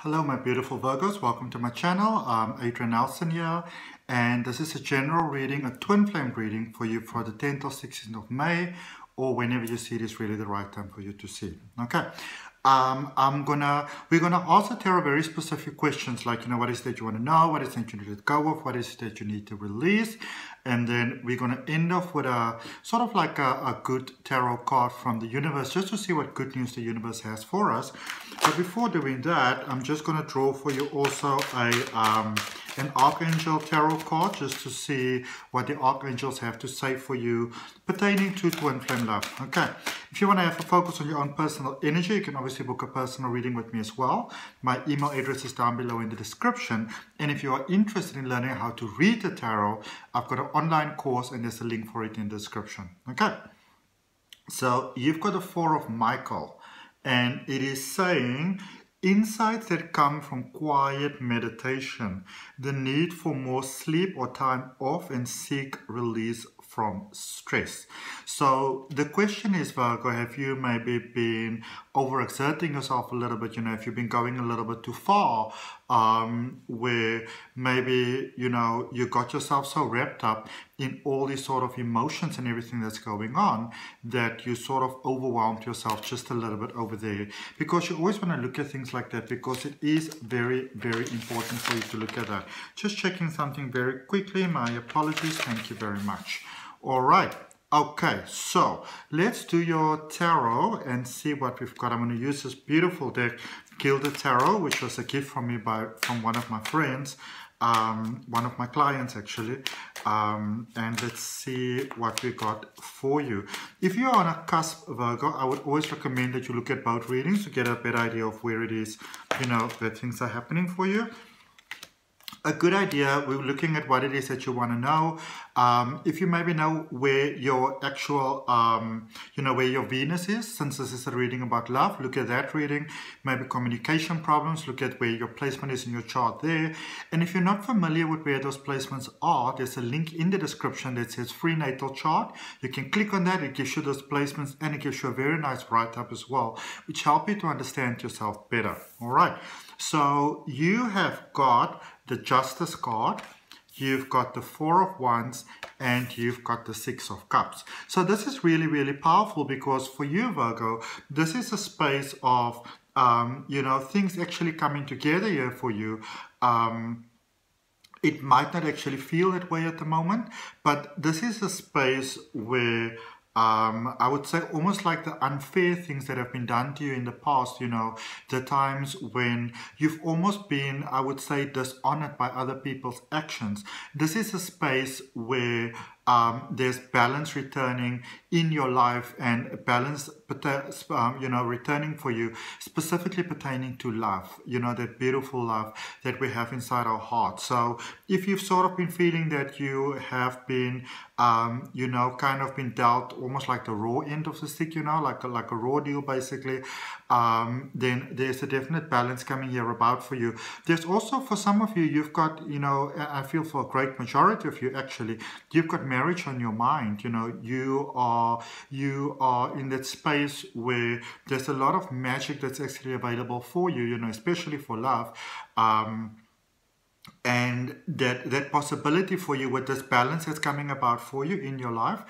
Hello my beautiful Virgos, welcome to my channel. I'm Adrian H here, and this is a general reading, a twin flame reading for you for the 10th or 16th of May, or whenever you see it is really the right time for you to see it. Okay, we're gonna ask the tarot very specific questions like, what is it that you want to know, what is it that you need to let go of, what is it that you need to release, and then we're going to end off with a sort of like a good tarot card from the universe, just to see what good news the universe has for us. But before doing that, I'm just going to draw for you also an Archangel tarot card, just to see what the Archangels have to say for you pertaining to twin flame love. Okay, if you want to have a focus on your own personal energy, you can obviously book a personal reading with me as well. My email address is down below in the description. And if you are interested in learning how to read the tarot, I've got an online course and there's a link for it in the description. Okay, so you've got the Four of Michael, and it is saying insights that come from quiet meditation, the need for more sleep or time off, and seek release from stress. So the question is, Virgo, have you maybe been overexerting yourself a little bit? If you've been going a little bit too far, where maybe, you got yourself so wrapped up in all these sort of emotions and everything that's going on that you sort of overwhelmed yourself just a little bit over there. Because you always want to look at things like that, because it is very, very important for you to look at that. Just checking something very quickly. My apologies. Thank you very much. All right. Okay, so let's do your tarot and see what we've got. I'm going to use this beautiful deck, Gilded Tarot, which was a gift from me from one of my friends, one of my clients actually. And let's see what we got for you. If you're on a cusp, Virgo, I would always recommend that you look at both readings to get a better idea of where it is, that things are happening for you. A good idea, we're looking at what it is that you want to know. If you maybe know where your actual, where your Venus is, since this is a reading about love, look at that reading. Maybe communication problems, look at where your placement is in your chart there. And if you're not familiar with where those placements are, there's a link in the description that says free natal chart. You can click on that, it gives you those placements, and it gives you a very nice write-up as well, which help you to understand yourself better. All right, so you have got the Justice card, you've got the Four of Wands, and you've got the Six of Cups. So this is really, really powerful, because for you, Virgo, this is a space of, things actually coming together here for you. It might not actually feel that way at the moment, but this is a space where I would say almost like the unfair things that have been done to you in the past, the times when you've almost been, I would say, dishonored by other people's actions. This is a space where there's balance returning in your life, and balance, returning for you, specifically pertaining to love, that beautiful love that we have inside our heart. So if you've sort of been feeling that you have been, kind of been dealt almost like the raw end of the stick, like a raw deal basically, then there's a definite balance coming here about for you. There's also, for some of you, you've got, I feel for a great majority of you actually, you've got marriage on your mind. You are in that space where there's a lot of magic that's actually available for you, especially for love. And that possibility for you with this balance that's coming about for you in your life,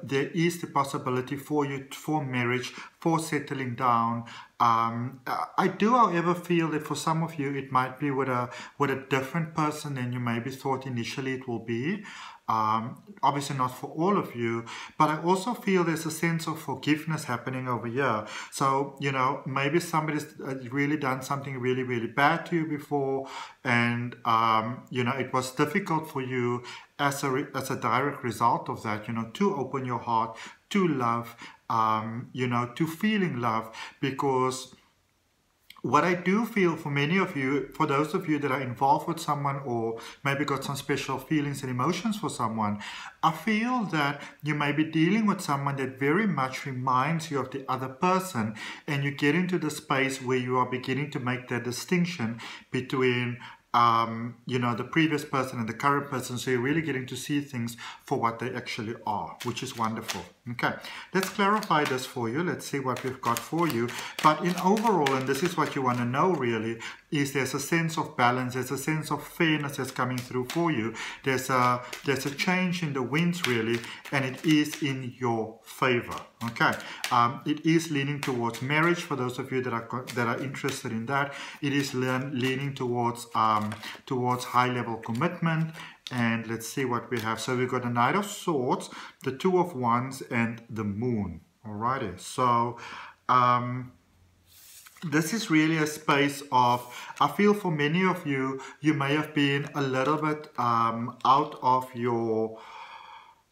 there is the possibility for you for marriage, for settling down. I do, however, feel that for some of you it might be with a different person than you maybe thought initially it will be. Obviously not for all of you, but I also feel there's a sense of forgiveness happening over here. So, maybe somebody's really done something really, really bad to you before, and, it was difficult for you as a direct result of that, to open your heart to love, to feeling love, because what I do feel for many of you, for those of you that are involved with someone or maybe got some special feelings and emotions for someone, I feel that you may be dealing with someone that very much reminds you of the other person, and you get into the space where you are beginning to make that distinction between the previous person and the current person. So you're really getting to see things for what they actually are, which is wonderful. Okay, let's clarify this for you. Let's see what we've got for you. But in overall, and this is what you want to know really, is there's a sense of balance, there's a sense of fairness that's coming through for you. There's a change in the winds really, and it is in your favor. Okay, it is leaning towards marriage for those of you that are interested in that. It is leaning towards high-level commitment. And let's see what we have. So we've got the Knight of Swords, the Two of Wands, and the Moon. Alrighty. So this is really a space of, I feel for many of you, you may have been a little bit out of your,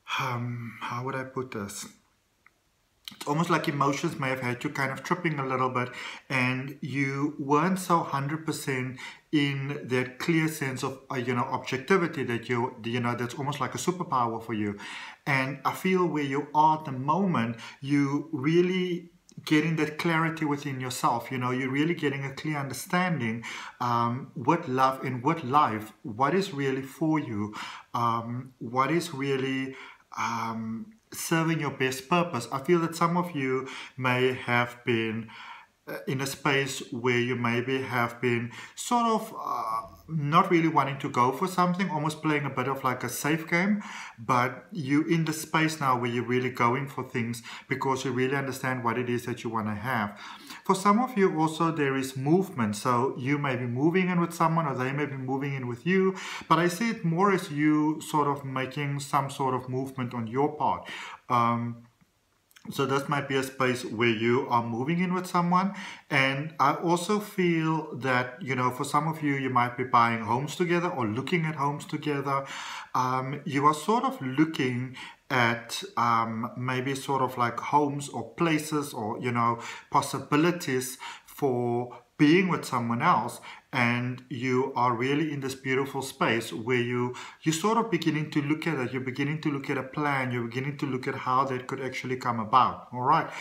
how would I put this? It's almost like emotions may have had you kind of tripping a little bit, and you weren't so 100% in that clear sense of objectivity that that's almost like a superpower for you. And I feel where you are at the moment, you really getting that clarity within yourself. You're really getting a clear understanding with love and with life, what is really for you, what is really serving your best purpose. I feel that some of you may have been in a space where you maybe have been sort of not really wanting to go for something, almost playing a bit of like a safe game, but you in the space now where you're really going for things because you really understand what it is that you want to have. For some of you also there is movement, so you may be moving in with someone or they may be moving in with you, but I see it more as you sort of making some sort of movement on your part. So this might be a space where you are moving in with someone. And I also feel that, for some of you, you might be buying homes together or looking at homes together. You are sort of looking at maybe sort of like homes or places or, possibilities for being with someone else. And you are really in this beautiful space where you're sort of beginning to look at it, you're beginning to look at a plan, you're beginning to look at how that could actually come about, all right?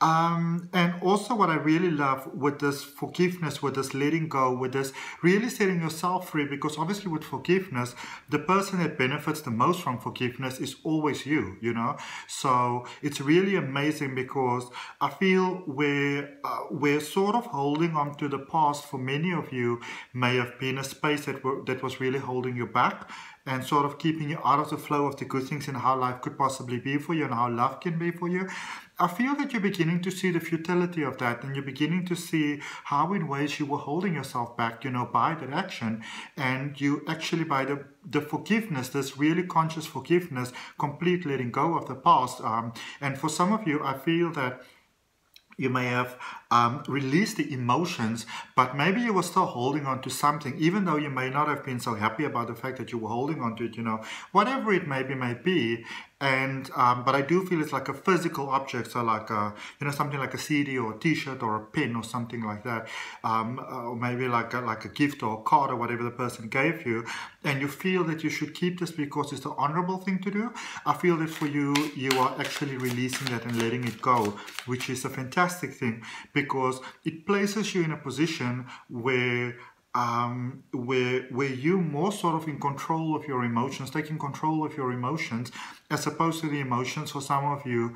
And also what I really love with this forgiveness, with this letting go, with this really setting yourself free, because obviously with forgiveness, the person that benefits the most from forgiveness is always you, So it's really amazing because I feel we're sort of holding on to the past. For many of you may have been a space that was really holding you back and sort of keeping you out of the flow of the good things and how life could possibly be for you and how love can be for you. I feel that you're beginning to see the futility of that, and you're beginning to see how in ways you were holding yourself back, by that action, and you actually by the forgiveness, this really conscious forgiveness, complete letting go of the past. And for some of you, I feel that you may have released the emotions, but maybe you were still holding on to something, even though you may not have been so happy about the fact that you were holding on to it, whatever it may be. And but I do feel it's like a physical object, so like something like a CD or a T-shirt or a pen or something like that, or maybe like a gift or a card or whatever the person gave you, and you feel that you should keep this because it's the honorable thing to do. I feel that for you, you are actually releasing that and letting it go, which is a fantastic thing because it places you in a position where you more sort of in control of your emotions, taking control of your emotions, as opposed to the emotions for some of you,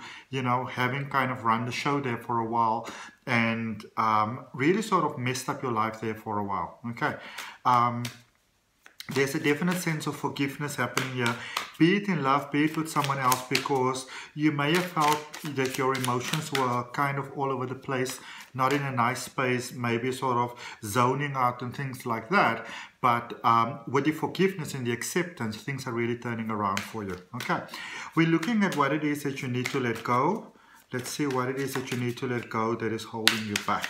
having kind of run the show there for a while and really sort of messed up your life there for a while. Okay. There's a definite sense of forgiveness happening here, be it in love, be it with someone else, because you may have felt that your emotions were kind of all over the place, not in a nice space, maybe sort of zoning out and things like that. But with the forgiveness and the acceptance, things are really turning around for you. Okay, we're looking at what it is that you need to let go. Let's see what it is that you need to let go that is holding you back.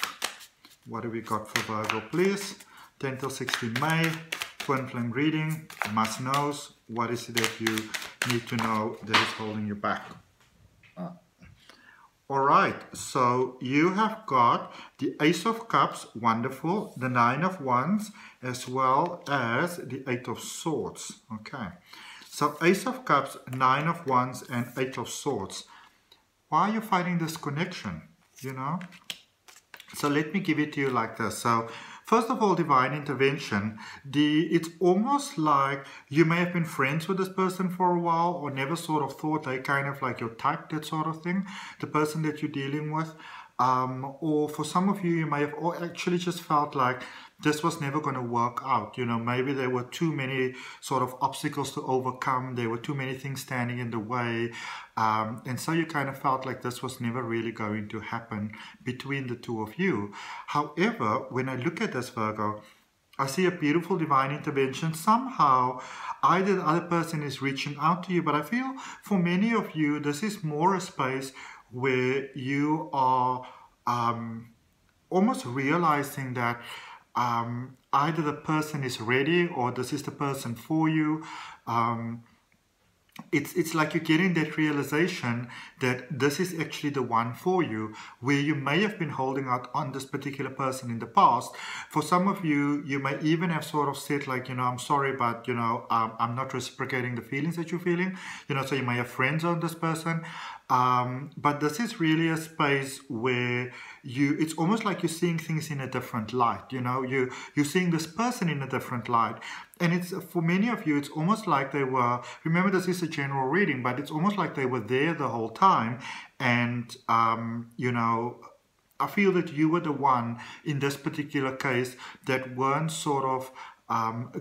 What do we got for Virgo, please? 10 till 16 May. Twin flame reading, must knows. What is it that you need to know that is holding you back? All right, so you have got the Ace of Cups, wonderful, the Nine of Wands, as well as the Eight of Swords. Okay, so Ace of Cups, Nine of Wands, and Eight of Swords. Why are you fighting this connection? So let me give it to you like this. So First of all, divine intervention. It's almost like you may have been friends with this person for a while, or never sort of thought they kind of like your type, that sort of thing, the person that you're dealing with. Or for some of you, you may have actually just felt like this was never going to work out. You know, maybe there were too many sort of obstacles to overcome. There were too many things standing in the way. And so you kind of felt like this was never really going to happen between the two of you. However, when I look at this, Virgo, I see a beautiful divine intervention. Somehow, either the other person is reaching out to you, but I feel for many of you, this is more a space where you are almost realizing that either the person is ready or this is the person for you. It's like you're getting that realization that this is actually the one for you, where you may have been holding out on this particular person in the past. For some of you, you may even have sort of said like, you know, I'm sorry, but, you know, I'm not reciprocating the feelings that you're feeling. You know, so you may have friends on this person. But this is really a space where it's almost like you're seeing things in a different light. You know, you're seeing this person in a different light. And it's, for many of you, it's almost like they were, remember this is a general reading, but it's almost like they were there the whole time. And, you know, I feel that you were the one in this particular case that weren't sort of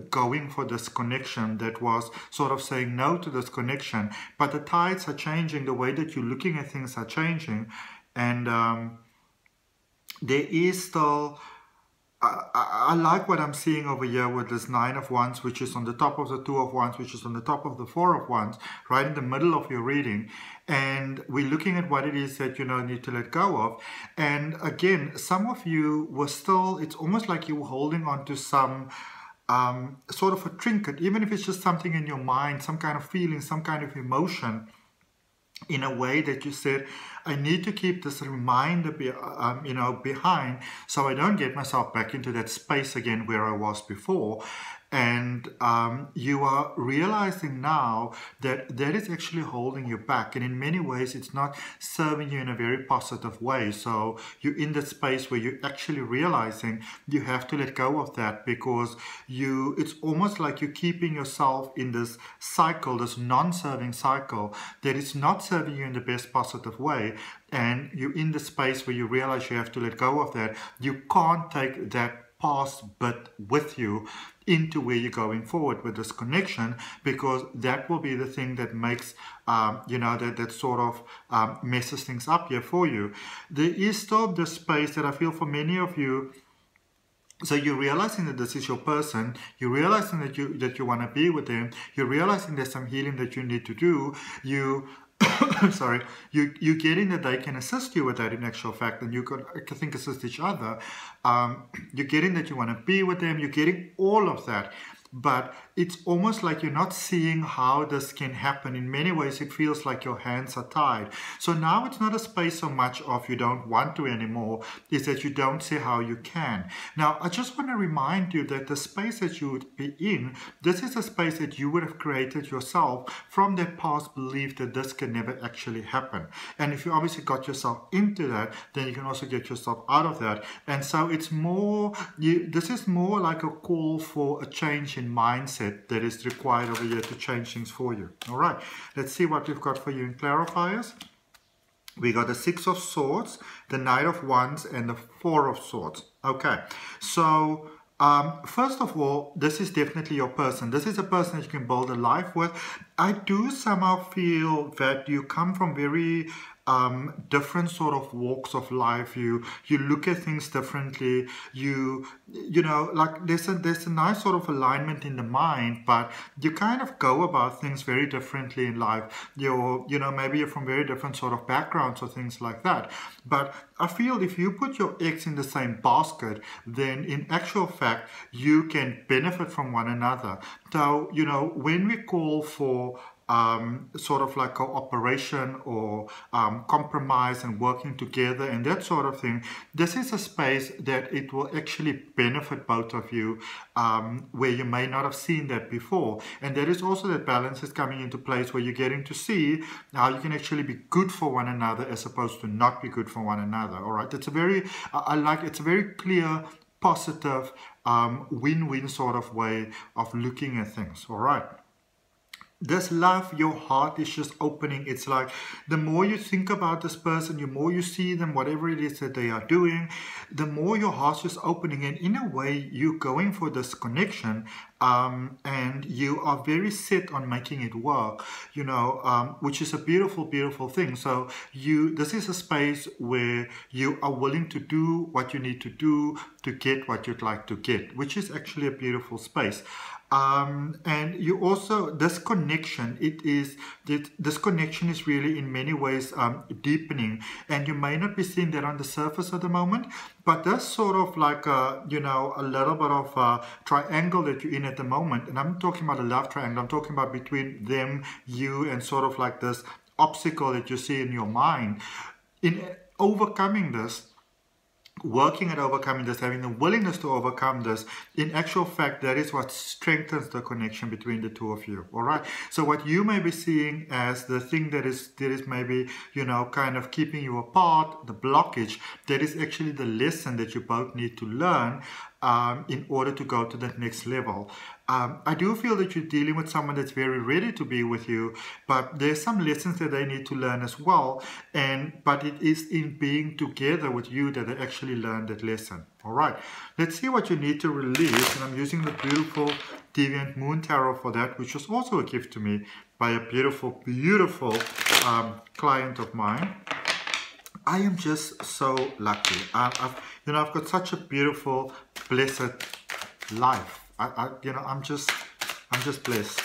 going for this connection, that was sort of saying no to this connection. But the tides are changing, the way that you're looking at things are changing. And there is still... I like what I'm seeing over here with this 9 of Wands, which is on the top of the 2 of Wands, which is on the top of the 4 of Wands, right in the middle of your reading. And we're looking at what it is that you need to let go of. And again, some of you were still, it's almost like you were holding on to some sort of a trinket, even if it's just something in your mind, some kind of feeling, some kind of emotion, in a way that you said, I need to keep this reminder behind, so I don't get myself back into that space again where I was before. And you are realizing now that that is actually holding you back, and in many ways it's not serving you in a very positive way. So you're in that space where you're actually realizing you have to let go of that, because it's almost like you're keeping yourself in this cycle, this non-serving cycle that is not serving you in the best positive way. And you're in the space where you realize you have to let go of that. You can't take that past bit with you into where you're going forward with this connection, because that will be the thing that makes that sort of messes things up here for you. There is still this space that I feel for many of you. So you're realizing that this is your person, you're realizing that you want to be with them, you're realizing there's some healing that you need to do, you're getting that they can assist you with that in actual fact, and you could, I think, assist each other. You're getting that you want to be with them, you're getting all of that. But it's almost like you're not seeing how this can happen. In many ways, it feels like your hands are tied. So now it's not a space so much of you don't want to anymore, is that you don't see how you can. Now, I just want to remind you that the space that you would be in, this is a space that you would have created yourself from that past belief that this can never actually happen. And if you obviously got yourself into that, then you can also get yourself out of that. And so it's more, this is more like a call for a change in mindset that is required over here to change things for you. All right, let's see what we've got for you in clarifiers. We got the 6 of Swords, the Knight of Wands, and the 4 of Swords. Okay, so first of all, this is definitely your person. This is a person that you can build a life with. I do somehow feel that you come from very different sort of walks of life. You look at things differently. You know, like there's a nice sort of alignment in the mind, but you kind of go about things very differently in life. Maybe you're from very different sort of backgrounds or things like that. But I feel if you put your eggs in the same basket, then in actual fact, you can benefit from one another. So, when we call for sort of like cooperation or compromise and working together and that sort of thing, this is a space that it will actually benefit both of you, where you may not have seen that before. And there is also that balance is coming into place where you're getting to see how you can actually be good for one another as opposed to not be good for one another. All right, it's a very, it's a very clear positive, win-win sort of way of looking at things. All right. This love, your heart is just opening. It's like the more you think about this person, the more you see them, whatever it is that they are doing, the more your heart's just opening. And in a way, you're going for this connection, and you are very set on making it work, you know, which is a beautiful, beautiful thing. So this is a space where you are willing to do what you need to do to get what you'd like to get, which is actually a beautiful space. And you also, this connection, this connection is really in many ways deepening, and you may not be seeing that on the surface at the moment, but that's sort of like a, you know, a little bit of a triangle that you're in at the moment. And I'm talking about a love triangle. I'm talking about between them, you, and sort of like this obstacle that you see in your mind. In overcoming this, working at overcoming this, having the willingness to overcome this, in actual fact, that is what strengthens the connection between the two of you. All right. So what you may be seeing as the thing that is maybe, you know, kind of keeping you apart, the blockage, that is actually the lesson that you both need to learn in order to go to that next level. I do feel that you're dealing with someone that's very ready to be with you, but there's some lessons that they need to learn as well. But it is in being together with you that they actually learn that lesson. All right, let's see what you need to release. And I'm using the beautiful Deviant Moon Tarot for that, which was also a gift to me by a beautiful, beautiful client of mine. I am just so lucky. I've got such a beautiful, blessed life. I'm just blessed.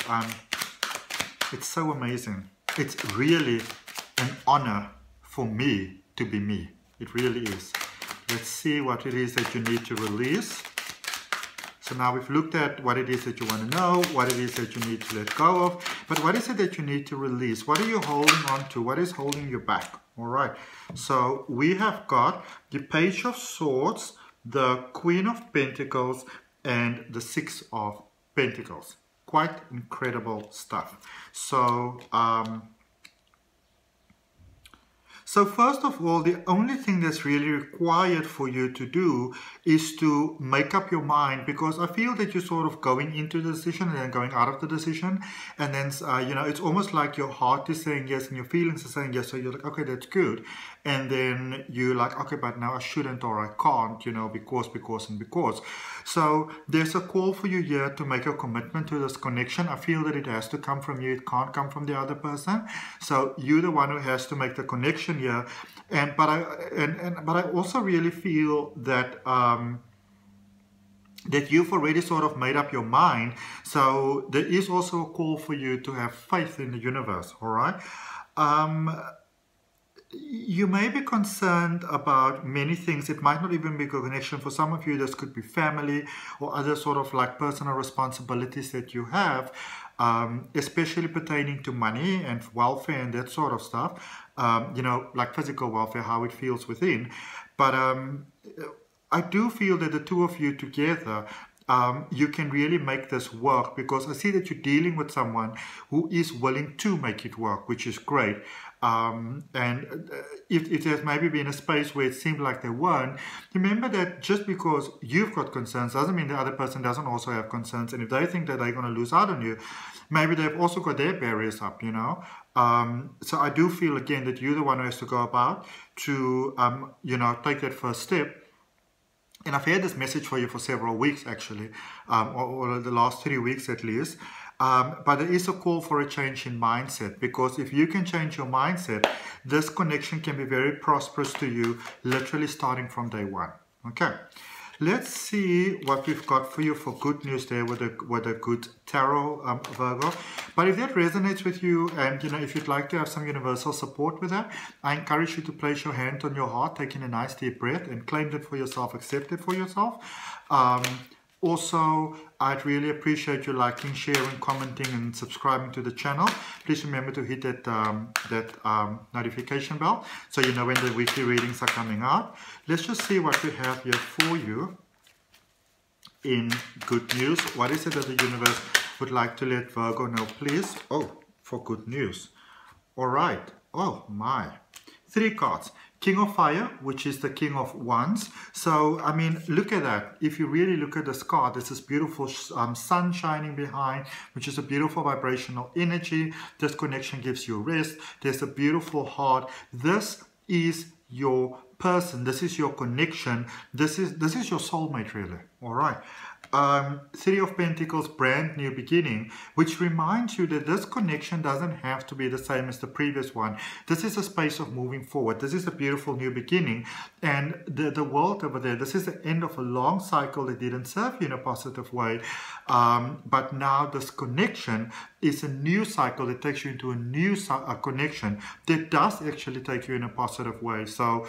It's so amazing. It's really an honor for me to be me. It really is. Let's see what it is that you need to release. So now we've looked at what it is that you want to know, what it is that you need to let go of, but what is it that you need to release? What are you holding on to? What is holding you back? All right. So we have got the Page of Swords, the Queen of Pentacles, and the Six of Pentacles. Quite incredible stuff. So, so first of all, the only thing that's really required for you to do is to make up your mind, because I feel that you're sort of going into the decision and then going out of the decision. And then, you know, it's almost like your heart is saying yes and your feelings are saying yes. So you're like, okay, that's good. And then you're like, okay, but now I shouldn't or I can't, you know, because. So there's a call for you here to make a commitment to this connection. I feel that it has to come from you. It can't come from the other person. So you're the one who has to make the connection here. But I also really feel that that you've already sort of made up your mind. So there is also a call for you to have faith in the universe. All right. You may be concerned about many things. It might not even be a connection. For some of you, this could be family or other sort of like personal responsibilities that you have, especially pertaining to money and welfare and that sort of stuff, you know, like physical welfare, how it feels within. But I do feel that the two of you together, you can really make this work, because I see that you're dealing with someone who is willing to make it work, which is great. And if there's maybe been a space where it seemed like they weren't, remember that just because you've got concerns doesn't mean the other person doesn't also have concerns. And if they think that they're going to lose out on you, maybe they've also got their barriers up, you know. So I do feel, again, that you're the one who has to go about to, you know, take that first step. And I've had this message for you for several weeks, actually, or the last 3 weeks at least. But there is a call for a change in mindset, because if you can change your mindset, this connection can be very prosperous to you, literally starting from day one. Okay. Let's see what we've got for you for good news there with a good tarot, Virgo. But if that resonates with you, and you know, if you'd like to have some universal support with that, I encourage you to place your hand on your heart, taking a nice deep breath, and claim that for yourself, accept it for yourself. Also, I'd really appreciate you liking, sharing, commenting, and subscribing to the channel. Please remember to hit that notification bell so you know when the weekly readings are coming out. Let's just see what we have here for you in good news. What is it that the universe would like to let Virgo know, please? Oh, for good news. All right. Oh, my. 3 cards. King of Fire, which is the King of Wands. So, I mean, look at that. If you really look at this card, there's this beautiful sun shining behind, which is a beautiful vibrational energy. This connection gives you rest. There's a beautiful heart. This is your person. This is your connection. This is your soulmate, really. All right. Three of Pentacles, brand new beginning, which reminds you that this connection doesn't have to be the same as the previous one. This is a space of moving forward. This is a beautiful new beginning. And the world over there, this is the end of a long cycle that didn't serve you in a positive way. But now this connection is a new cycle that takes you into a new connection that does actually take you in a positive way. So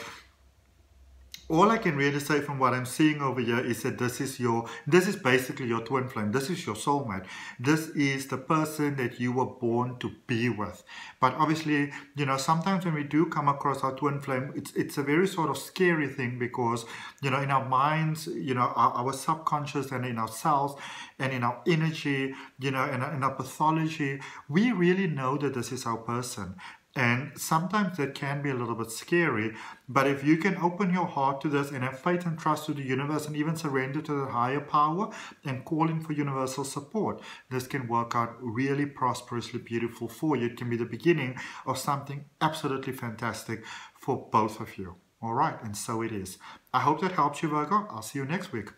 all I can really say from what I'm seeing over here is that this is basically your twin flame. This is your soulmate. This is the person that you were born to be with. But obviously, you know, sometimes when we do come across our twin flame, it's a very sort of scary thing because, you know, in our minds, you know, our subconscious and in our cells and in our energy, you know, and in our pathology, we really know that this is our person. And sometimes that can be a little bit scary, but if you can open your heart to this and have faith and trust to the universe and even surrender to the higher power and call in for universal support, this can work out really prosperously beautiful for you. It can be the beginning of something absolutely fantastic for both of you. All right, and so it is. I hope that helps you, Virgo. I'll see you next week.